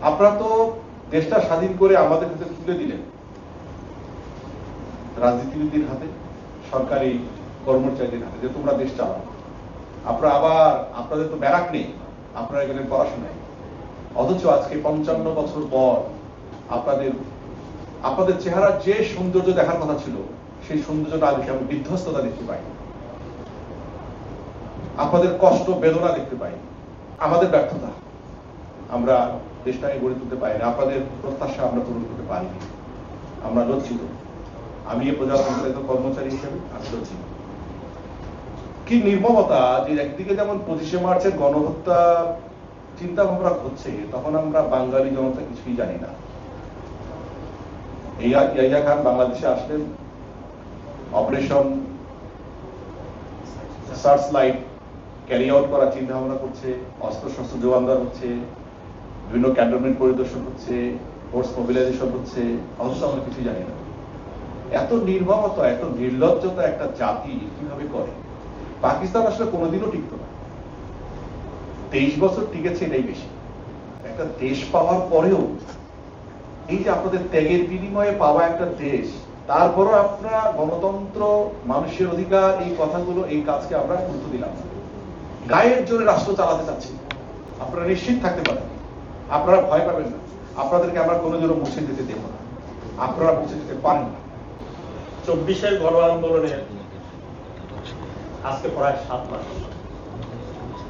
আপনারা তো দেশটা স্বাধীন করে আমাদের হাতে তুলে দিলেন, রাজনীতিবিদদের হাতে, সরকারি কর্মচারীদের হাতে, যে তোমরা দেশ চালাও। আপনারা আবার, আপনাদের তো ব্যারাক নেই, আপনারা গেলেন পড়াশোনায়। অথচ আজকে 55 বছর পর আপনাদের চেহারার যে সৌন্দর্য দেখার কথা ছিল, সেই সৌন্দর্যটা আজ আমি বিধ্বস্ততা দেখতে পাই, আপনাদের কষ্ট বেদনা দেখতে পাই, আমাদের ব্যর্থতা, আমরা দেশটাকে গড়ে তুলতে পারি না, আপনাদের প্রত্যাশা আমরা পূরণ করতে পারিনি। আমরা লজ্জিত। আমি প্রজাতন্ত্রের কর্মচারী হিসেবে আমি লজ্জিত। কি নির্মমতা যে একদিকে যেমন 25শে মার্চের গণহত্যা চিন্তা ভাবনা হচ্ছে, তখন আমরা বাঙালি জনতা কিছুই জানি না। ইয়াহিয়া খান বাংলাদেশে আসলেন, operation search light carry out করার চিন্তা ভাবনা করছে, অস্ত্র শস্ত্র যোগান দেওয়া হচ্ছে, বিভিন্ন ক্যান্টনমেন্ট পরিদর্শন হচ্ছে, ফোর্স মোবিলাইজেশন হচ্ছে, অথচ আমরা কিছুই জানি না। এত নির্মমতা, এত নির্লজ্জতা একটা জাতি কিভাবে করে? পাকিস্তান আসলে কোনোদিনও টিকতো না। 23 বছর টিকেছে, এটাই বেশি। একটা দেশ পাওয়ার পরেও, এই যে আপনাদের ত্যাগের বিনিময়ে পাওয়া একটা দেশ, তারপরও আপনারা গণতন্ত্র, মানুষের অধিকার, এই কথাগুলো, এই কাজকে আমরা গুরুত্ব দিলাম না। গায়ের জোরে রাষ্ট্র চালাতে চাচ্ছি। আপনারা নিশ্চিত থাকতে পারেন, আপনারা ভয় পাবেন না। আপনাদেরকে আমরা কোনোদিনও মুছে দিতে দেব না, আপনারা মুছে দিতে পারেন না। 24-এর গণ আন্দোলনের আজকে প্রায় 7 মাস।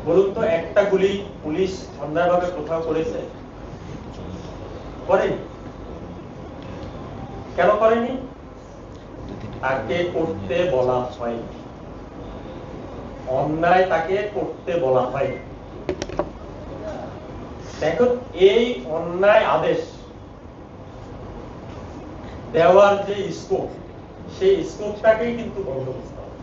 বলুন তো, একটা গুলি পুলিশ অন্যায়ভাবে কোথাও করেছে? করেনি। কেন করেনি? তাকে করতে বলা হয়, অন্যায় তাকে করতে বলা হয়। দেখুন, এই অন্যায় আদেশ দেওয়ার যে স্কোপ, সেই স্কোপটাকেই কিন্তু বন্ধ করতে হবে।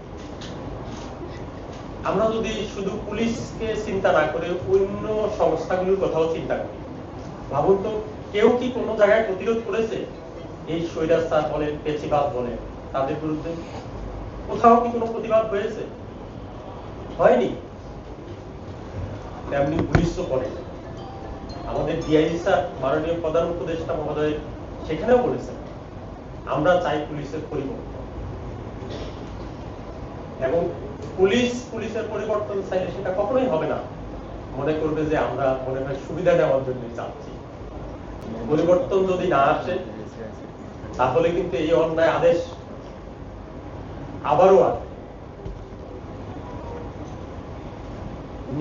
আমরা যদি শুধু পুলিশকে চিন্তা না করে অন্য সংস্থাগুলোর কথাও চিন্তা করি, ভাবুন তো, কেউ কি কোনো জায়গায় প্রতিরোধ করেছে? এই স্বৈরাচার বলেন, পেশিবাদ বলেন, তাদের বিরুদ্ধে কোথাও কি কোনো প্রতিবাদ হয়েছে? হয়নি। তেমনি পুলিশ তো করে। আমাদের ডিআইজি স্যার, মাননীয় প্রধান উপদেষ্টা মহোদয় সেখানেও বলেছেন, আমরা চাই পুলিশের পরিবর্তন। এবং পুলিশের পরিবর্তন চাইলে সেটা কখনোই হবে না। মনে করবে যে আমরা মনে হয় সুবিধা নেওয়ার জন্য চাচ্ছি। পরিবর্তন যদি না আসে, তাহলে কিন্তু এই অন্যায় আদেশ আবারও আসবে।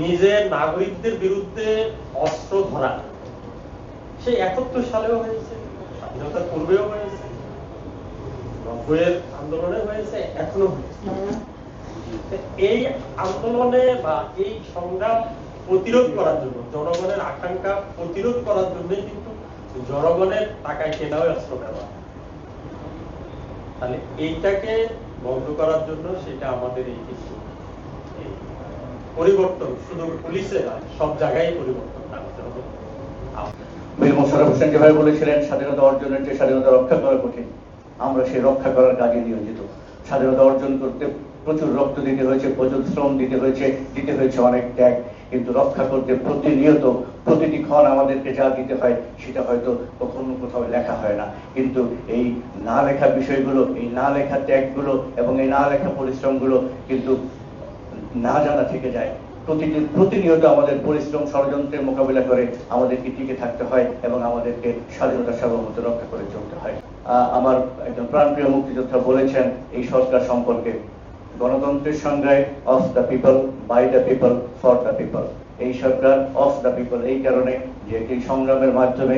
নিজের নাগরিকদের বিরুদ্ধে অস্ত্র ধরা সেই 71 সালেও হয়েছে, স্বাধীনতার পূর্বেও হয়েছে, 90-এর আন্দোলনে হয়েছে, এখনো হয়েছে। এই আন্দোলনে বা এই সংগ্রাম প্রতিরোধ করার জন্য, জনগণের আকাঙ্ক্ষা প্রতিরোধ করার জন্যই কিন্তু জনগণের টাকায় কেনা হয় অস্ত্র ব্যবহার। তাহলে এইটাকে বন্ধ করার জন্য সেটা আমাদের এই কিছু পরিবর্তন শুধু পুলিশে না, সব জায়গায় পরিবর্তন আনতে হবে। বীর মোশাররফ হোসেন যেভাবে বলেছিলেন, স্বাধীনতা অর্জনের চেয়ে স্বাধীনতা রক্ষা করা কঠিন। আমরা সেই রক্ষা করার কাজে নিয়োজিত। স্বাধীনতা অর্জন করতে প্রচুর রক্ত দিতে হয়েছে, প্রচুর শ্রম দিতে হয়েছে অনেক ত্যাগ। কিন্তু রক্ষা করতে প্রতিনিয়ত প্রতিটি ক্ষণ আমাদেরকে যা দিতে হয়, সেটা হয়তো কখনো কোথাও লেখা হয় না। কিন্তু এই না লেখা বিষয়গুলো, এই না লেখা ত্যাগগুলো এবং এই না লেখা পরিশ্রমগুলো কিন্তু না জানা থেকে যায়। প্রতিনিয়ত আমাদের পরিশ্রম, ষড়যন্ত্রের মোকাবিলা করে আমাদেরকে টিকে থাকতে হয় এবং আমাদেরকে স্বাধীনতার সার্বভৌমত্ব রক্ষা করে চলতে হয়। আমার একজন প্রাণপ্রিয় মুক্তিযোদ্ধা বলেছেন এই সরকার সম্পর্কে, গণতন্ত্রের সংজ্ঞায় of the people, by the people, for the people. এই সরকার অফ দ্য পিপল এই কারণে যে এই সংগ্রামের মাধ্যমে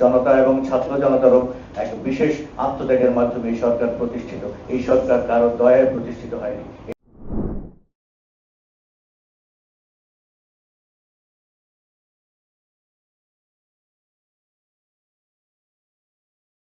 জনতা এবং ছাত্র জনতারও এক বিশেষ আত্মত্যাগের মাধ্যমে এই সরকার প্রতিষ্ঠিত। এই সরকার কারো দয়ায় প্রতিষ্ঠিত হয়নি।